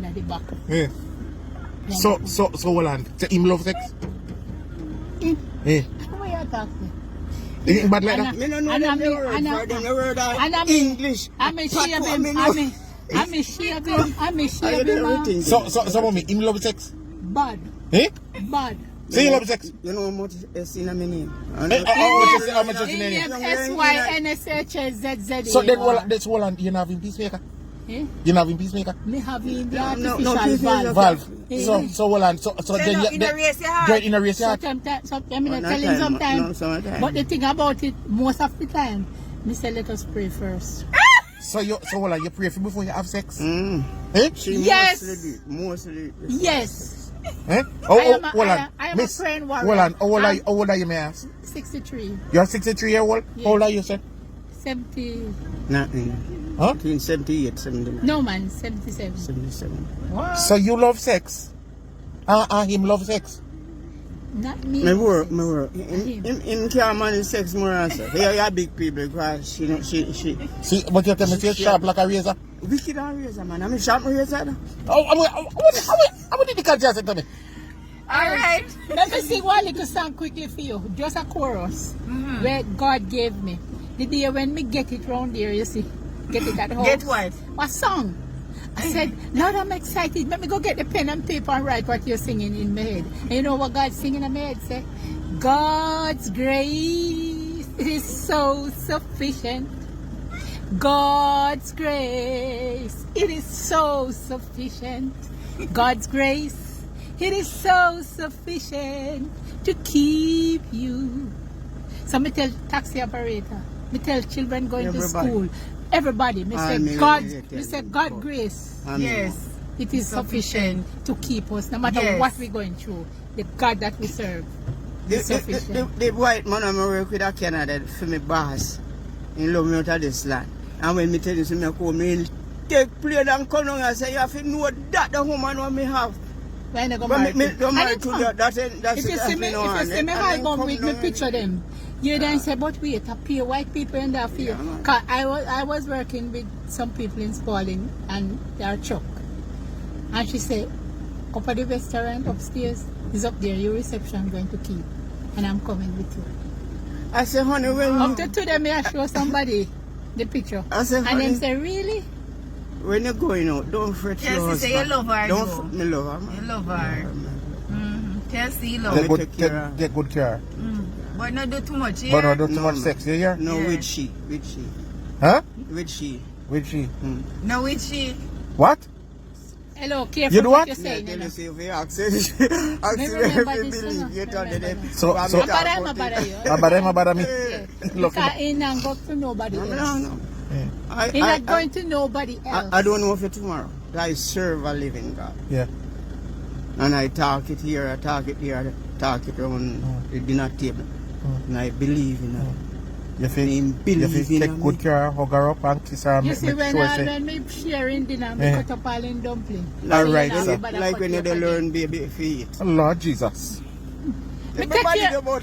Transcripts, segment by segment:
in the back. Yeah. So hold on. So him love sex? Yeah. Why you talking? Is it bad like that? Me no know them word for them word English. I'm a shave him. I'm a shave him. So mommy, him love sex? Bad. Eh? Bad. So you love sex? You know how much is in a name? How much is in a name? SYNSHZZ. So then that's all on you not having peacemaker? Eh? You not having peacemaker? Me having the No, artificial Valve. valve. So hold on. So then you in a race your heart. get in a race your heart. Sometimes I'm telling sometimes. But the thing about it, most of the time, me say let us pray first. So hold on, you pray for before you have sex? Eh? Yes. Mostly. Yes. Eh? I Hold on. am Miss, a praying warrior. hold on. How old are you, may I ask? 63. You're 63 years old? Yes. How old are you, sir? 70. Nothing. Huh? Between 78, 79. No man, 77. 77. What? So you love sex? Him love sex? Not me. My work. Him can't manage sex more answer. Here are big people because she. See, but you tell me she's sharp like a razor? Wicked and razor, man. I'm a sharp razor. How did you catch that to me? Alright. Let me sing one little song quickly for you. Just a chorus where God gave me. The day when me get it round there, you see. Get it at home. Get what? A song. I said, Lord, I'm excited. Let me go get the pen and paper and write what you're singing in my head. And you know what God's singing in my head? Say, God's grace is so sufficient. God's grace, it is so sufficient. God's grace, it is so sufficient to keep you. So me tell taxi operator, me tell children going to school, everybody, me say God grace. Yes. It is sufficient to keep us no matter what we're going through. The God that we serve is sufficient. The white man I'm work with a Canada for me boss. He love me out of this land. And when me tell you, me come in, take plate and come down and say, you have to know that the woman what me have. When I go But married me to- don't marry to And that. That's if you see me, my album with me picture them, you then say, but wait, appear white people in that field. Cause I was working with some people in Spalding and they are truck. And she said, up at the restaurant upstairs is up there, your reception going to keep. And I'm coming with you. I say, honey, when Up to them, may I show somebody the picture. I say, And honey, them say, really? when you're going out, don't fret Chelsea your husband. say you love her, Don't though. fret me love her. You love her. Chelsea, you love Take her. good- Get good care. But not do too much, yeah? But not do too No, much no. sex, you hear? No, Yeah. with she. Huh? With she. With she? No, with she. What? Hello, careful You do what? you're Yeah, saying. tell you know. you say if you ask her, remember if you this, believe, you you know. tell them. Remember So- I'm so- not Mabada about you. Abada me. Look. Because he not go to nobody it. else. No. Yeah. He not going to nobody else. I don't know for tomorrow. I serve a living God. Yeah. And I talk it here, I talk it on the dinner table. And I believe in her. You feel Believe in take her. good care, hug her up and kiss her and You make see, sure when me sharing dinner, me Yeah. cut up all in dumpling. All right, You know, sir. but I Like cut when you you up learn baby feet. Oh, Lord Jesus. Everybody care- go about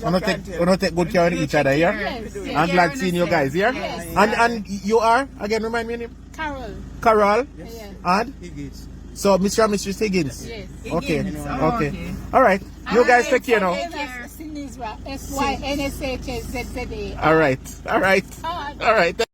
We don't take good care of each other, yeah? Yes, yes. I'm glad seeing you guys here. Yes. And you are, again, remind me your name? Carol. Carol Yes. and Higgins. so Mr. and Mrs. Higgins. Yes. Okay. Higgins. Oh, Okay. okay. All right. You guys take care now. Take care. SYNSHZZA. All right. All right. Oh, All right.